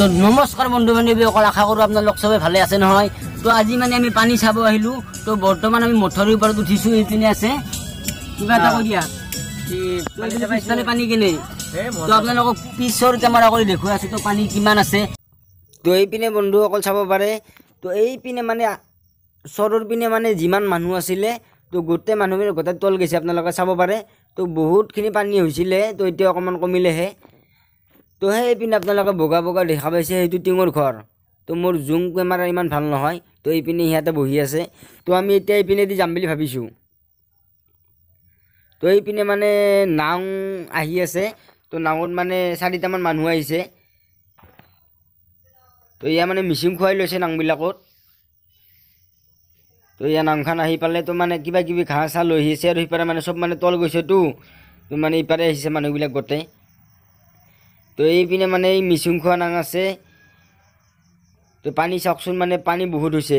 তো নমস্কাৰ বন্ধু বান্ধৱীসকল, আশা কৰোঁ আপোনালোক চবে ভালে আছে নহয়। তো আজি মানে আমি পানী চাব আহিলোঁ। তো বৰ্তমান আমি মঠৰীৰ ওপৰত উঠিছোঁ। এইপিনে আছে কিবা এটা কৈ দিয়া পিছফালে পানী কেনে। তো আপোনালোকক পিছৰ কেমেৰা কৰি দেখুৱাই আছোঁ তো পানী কিমান আছে। তো এইপিনে বন্ধুসকল চাব পাৰে। তো এইপিনে মানে চৰৰ পিনে মানে যিমান মানুহ আছিলে তো গোটেই মানুহবিলাক গোটেই তল গৈছে, আপোনালোকে চাব পাৰে। তো বহুতখিনি পানী হৈছিলে, তো এতিয়া অকণমান কমিলেহে। তো সেইপিনে আপোনালোকে বগা বগা দেখা পাইছে, সেইটো টিঙৰ ঘৰ। তো মোৰ জুম কেমেৰা ইমান ভাল নহয়, তো এইপিনে সিহঁতে বহি আছে। তো আমি এতিয়া এইপিনেদি যাম বুলি ভাবিছোঁ। তো এইপিনে মানে নাও আহি আছে। তো নাৱত মানে 4টামান মানুহ আহিছে। তো এয়া মানে মিচিং খুৱাই লৈছে নাওবিলাকত। তো এয়া নাওখন আহি পালে তো মানে কিবা কিবি ঘাঁহ চাহ লৈ আহিছে, আৰু সিপাৰে মানে চব মানে তল গৈছেতো, তো মানে ইপাৰে আহিছে মানুহবিলাক গোটেই। তো এইপিনে মানে এই মিচিং খোৱা নাং আছে। তো পানী চাওকচোন, মানে পানী বহুত হৈছে।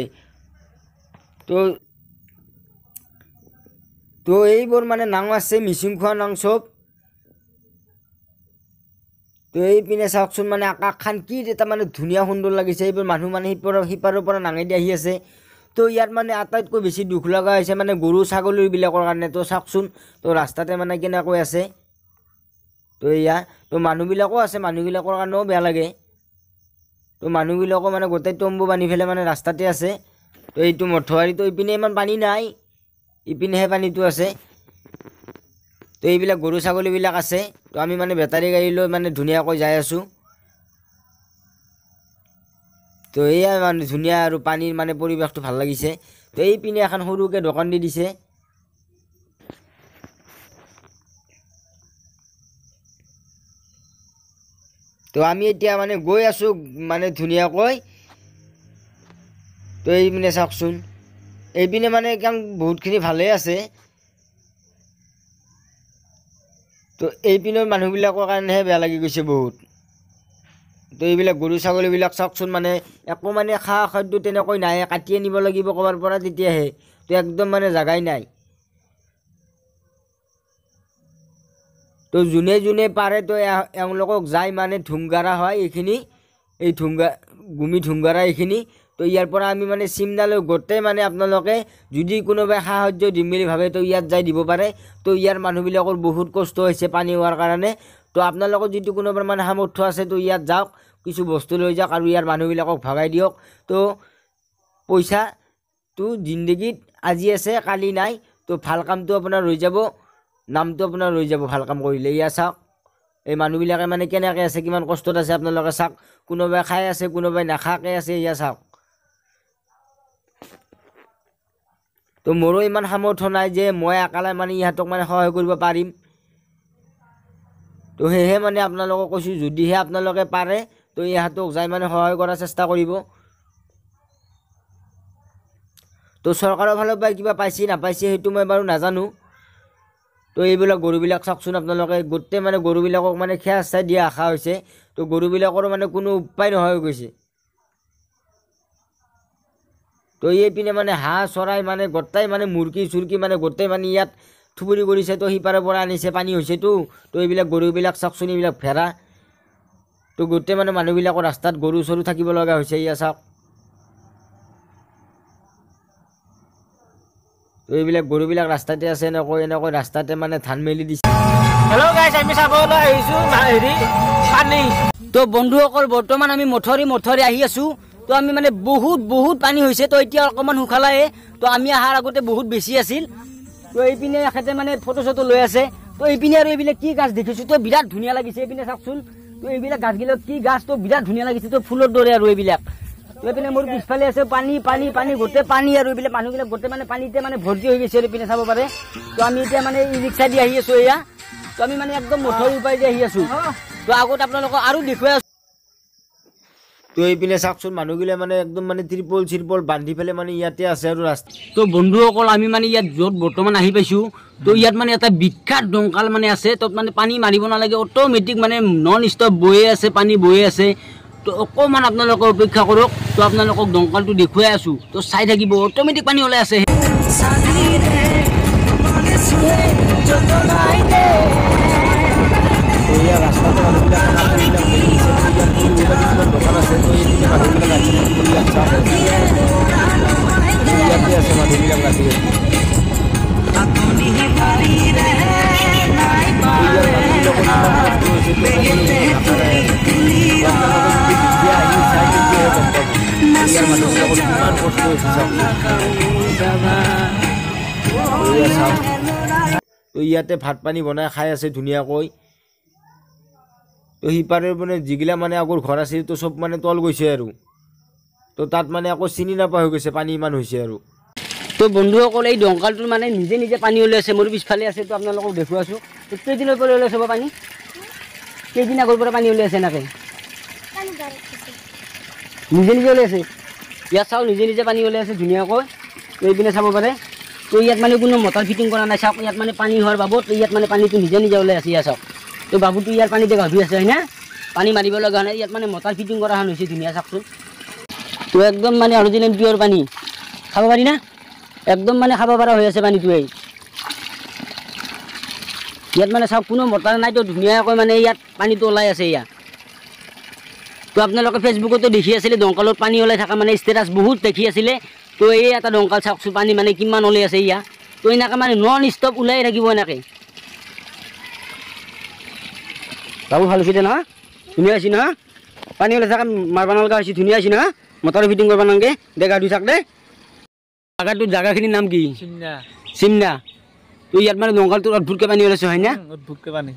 তো এইবোৰ মানে নাও আছে, মিচিং খোৱা নাং চব। তো এইপিনে চাওকচোন, মানে আকাশখন কি এটা মানে ধুনীয়া সুন্দৰ লাগিছে। এইবোৰ মানুহ মানে সিপাৰৰ পৰা নাঙেদি আহি আছে। তো ইয়াত মানে আটাইতকৈ বেছি দুখ লগা হৈছে মানে গৰু ছাগলীবিলাকৰ কাৰণে। তো চাওকচোন, তো ৰাস্তাতে মানে কেনেকৈ আছে। তো এয়া তো মানুহবিলাকো আছে, মানুহবিলাকৰ কাৰণেও বেয়া লাগে। তো মানুহবিলাকো মানে গোটেই তম্বু বান্ধি পেলাই মানে ৰাস্তাতে আছে। তো এইটো মঠৱাৰী। তো ইপিনে ইমান পানী নাই, ইপিনেহে পানীটো আছে। তো এইবিলাক গৰু ছাগলীবিলাক আছে। তো আমি মানে বেটাৰী গাড়ী লৈ মানে ধুনীয়াকৈ যাই আছোঁ। তো এয়া মানে ধুনীয়া আৰু পানীৰ মানে পৰিৱেশটো ভাল লাগিছে। তো এইপিনে এখন সৰুকৈ দোকান দি দিছে। তো আমি এতিয়া মানে গৈ আছোঁ মানে ধুনীয়াকৈ। তো এইপিনে চাওকচোন, এইপিনে মানে একদম বহুতখিনি ভালেই আছে। তো এইপিনৰ মানুহবিলাকৰ কাৰণেহে বেয়া লাগি গৈছে বহুত। তো এইবিলাক গৰু ছাগলীবিলাক চাওকচোন, মানে একো মানে খা খাদ্য তেনেকৈ নাই, কাটি আনিব লাগিব ক'ৰবাৰ পৰা, তেতিয়াহে। তো একদম মানে জাগাই নাই। তো যোনে যোনে পাৰে তো এওঁলোকক যায় মানে ধুংগাৰা হয় এইখিনি, এই গুমি ধুংগাৰা এইখিনি। তো ইয়াৰ পৰা আমি মানে চিমনালৈ গোটেই মানে আপোনালোকে যদি কোনোবাই সাহায্য দিম বুলি ভাবে তো ইয়াত যাই দিব পাৰে। তো ইয়াৰ মানুহবিলাকৰ বহুত কষ্ট হৈছে পানী হোৱাৰ কাৰণে। তো আপোনালোকৰ যদি কোনোবাৰ মানে সামৰ্থ্য আছে তো ইয়াত যাওক, কিছু বস্তু লৈ যাওক আৰু ইয়াৰ মানুহবিলাকক ভগাই দিয়ক। তো পইচাটো জিন্দগীত আজি আছে কালি নাই। তো ভাল কামটো আপোনাৰ ৰৈ যাব, নামটো আপোনাৰ ৰৈ যাব ভাল কাম কৰিলে। ইয়া চাওক, এই মানুহবিলাকে মানে কেনেকৈ আছে, কিমান কষ্টত আছে আপোনালোকে চাওক। কোনোবাই খাই আছে, কোনোবাই নাখাকৈ আছে। ইয়া চাওক। তো মোৰো ইমান সামৰ্থ্য নাই যে মই একালে মানে ইহঁতক মানে সহায় কৰিব পাৰিম। তো সেয়েহে মানে আপোনালোকক কৈছোঁ, যদিহে আপোনালোকে পাৰে তো ইহঁতক যাই মানে সহায় কৰাৰ চেষ্টা কৰিব। তো চৰকাৰৰ ফালৰ পৰা কিবা পাইছে নাপাইছে সেইটো মই বাৰু নাজানো। তো এইবিলাক গৰুবিলাক চাওকচোন আপোনালোকে, গোটেই মানে গৰুবিলাকক মানে খেৰ চাই দিয়া আশা হৈছে। তো গৰুবিলাকৰো মানে কোনো উপায় নোহোৱা হৈ গৈছে। তো এইপিনে মানে হাঁহ চৰাই মানে গোটেই মানে মুৰ্গী চুৰ্গী মানে গোটেই মানে ইয়াত থুবুৰি কৰিছে। তো সিপাৰৰ পৰা আনিছে, পানী হৈছেতো। তো এইবিলাক গৰুবিলাক চাওকচোন, এইবিলাক ভেড়া। তো গোটেই মানে মানুহবিলাকৰ ৰাস্তাত গৰু চৰু থাকিব লগা হৈছে। ইয়া চাওক, তো এইবিলাক গৰুবিলাক ৰাস্তাতে আছে, এনেকৈ ৰাস্তাতে মানে ধান মেলি দিছে। হেল্ল' গাইছ, আমি চাবলৈ আহিছোঁ পানী। তো বন্ধুসকল, বৰ্তমান আমি মঠৰী আহি আছোঁ। তো আমি মানে বহুত পানী হৈছে। তো এতিয়া অকণমান শুকালায়ে। তো আমি অহাৰ আগতে বহুত বেছি আছিল। তো এইপিনে এখেতে মানে ফটো চটো লৈ আছে। তো এইপিনে আৰু এইবিলাক কি গাছ দেখিছোঁ, তো বিৰাট ধুনীয়া লাগিছে। এইপিনে চাওকচোন, তো এইবিলাক গাছবিলাক কি গাছ, তো বিৰাট ধুনীয়া লাগিছে। তো ফুলৰ দৰে আৰু এইবিলাক। তো এইপিনে মোৰ পিছফালে আছে পানী গোটেই পানী, আৰু এইবিলাক মানুহবিলাক গোটেই মানে পানীতে মানে ভৰ্তি হৈ গৈছে। আৰু এইপিনে চাব পাৰে। তো আমি এতিয়া মানে ই ৰিক্সা দি আহি আছোঁ। এয়া তো আমি মানে একদম মঠৰী উপায় দি আহি আছোঁ। তো আগত আপোনালোকক আৰু দেখুৱাই আছোঁ। তো এইপিনে চাওকচোন, মানুহগিলা মানে একদম মানে ত্ৰিপল বান্ধি পেলাই মানে ইয়াতে আছে আৰু ৰাস্তা। তো বন্ধুসকল, আমি মানে ইয়াত য'ত বৰ্তমান আহি পাইছোঁ, তো ইয়াত মানে এটা বিখ্যাত দংকাল মানে আছে। তাত মানে পানী মাৰিব নালাগে, অট'মেটিক মানে নন ষ্টপ বৈয়ে আছে, পানী বৈয়ে আছে। তো অকণমান আপোনালোকে অপেক্ষা কৰক। তো আপোনালোকক দংকালটো দেখুৱাই আছোঁ। তো চাই থাকিব, অট'মেটিক পানী ওলাই আছে। ৰাস্তাতে মানুহবিলাক তো ইয়াতে ভাত পানী বনাই খাই আছে ধুনীয়াকৈ। তো সিপাৰে মানে যিগিলা মানে আগৰ ঘৰ আছিল তো চব মানে তল গৈছে আৰু। তো তাত মানে আকৌ চিনি নাপোৱা হৈ গৈছে, পানী ইমান হৈছে আৰু। তো বন্ধুসকল এই দংকালটোৰ মানে নিজে নিজে পানী ওলাইছে, মোৰ পিছফালে আছে। তো আপোনালোকক দেখুৱাইছোঁ। তো কেইদিনৰ পৰা ওলাইছে পানী? কেইদিন আগৰ পৰা পানী ওলাইছে এনেকৈ? নিজে নিজে ওলাইছে। ইয়াত চাওক নিজে নিজে পানী ওলাই আছে ধুনীয়াকৈ। এইপিনে চাব পাৰে। তো ইয়াত মানে কোনো মটৰ ফিটিং কৰা নাই। চাওক ইয়াত মানে পানী হোৱাৰ বাবদ ইয়াত মানে পানীটো নিজে নিজে ওলাই আছে। ইয়াত চাওক তো বাবুটো ইয়াৰ পানীতে গা ধুই আছে হয় না? পানী মাৰিব লগা নাই। ইয়াত মানে মটৰ ফিটিং কৰা হৈছে ধুনীয়া। চাওকচোন তো একদম মানে অৰিজিনেল পিয়ৰ পানী। খাব পাৰি না? একদম মানে খাব পৰা হৈ আছে পানীটো। এই ইয়াত মানে চাওক কোনো মটৰ নাই। তো ধুনীয়াকৈ মানে ইয়াত পানীটো ওলাই আছে। ইয়াত তো আপোনালোকে ফেচবুকতো দেখি আছিলে দংকালত পানী ওলাই থকা মানে ষ্টেটাছ বহুত দেখি আছিলে। তো এই এটা দংকাল চাওকচোন পানী মানে কিমান ওলাই আছে ইয়াত। তো এনেকৈ মানে নন ষ্টপ ওলাই থাকিব এনেকৈ। বাবু ভাল হৈছে দে নহয়? ধুনীয়া হৈছে নহয়? পানী ওলাই থকা মাৰিব নলগা হৈছে। ধুনীয়া হৈছে নহয়? মটৰ ফিটিং কৰিব নালাগে। দে গা ধুই থাক দে। জাগাখিনিৰ নাম কি? চিমনা। তো ইয়াত মানে দংকালটোত অদ্ভুতকৈ পানী ওলাইছে হয় না? অদ্ভুতকৈ পানী।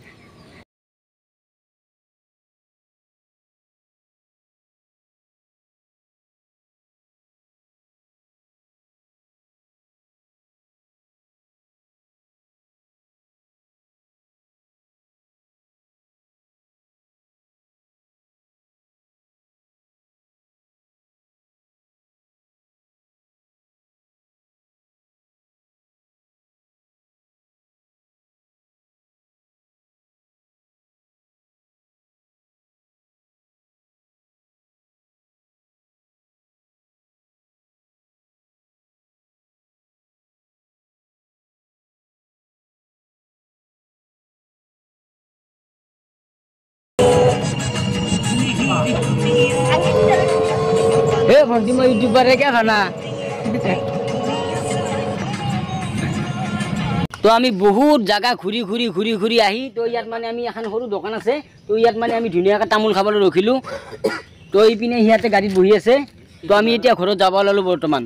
हे भंटी मैं यूट्यूबर है क्या खाना? तो आमी बहुत जगह घूरी घूरी घूरी घूरी आही तो यार माने आमी এখন সৰু দোকান আছে। তো ইয়াত মানে আমি ধুনীয়াকৈ তামোল খাবলৈ ৰখিলোঁ। তো এইপিনে সিহঁতে গাড়ীত বহি আছে। তো আমি এতিয়া ঘৰত যাব ওলালোঁ বৰ্তমান।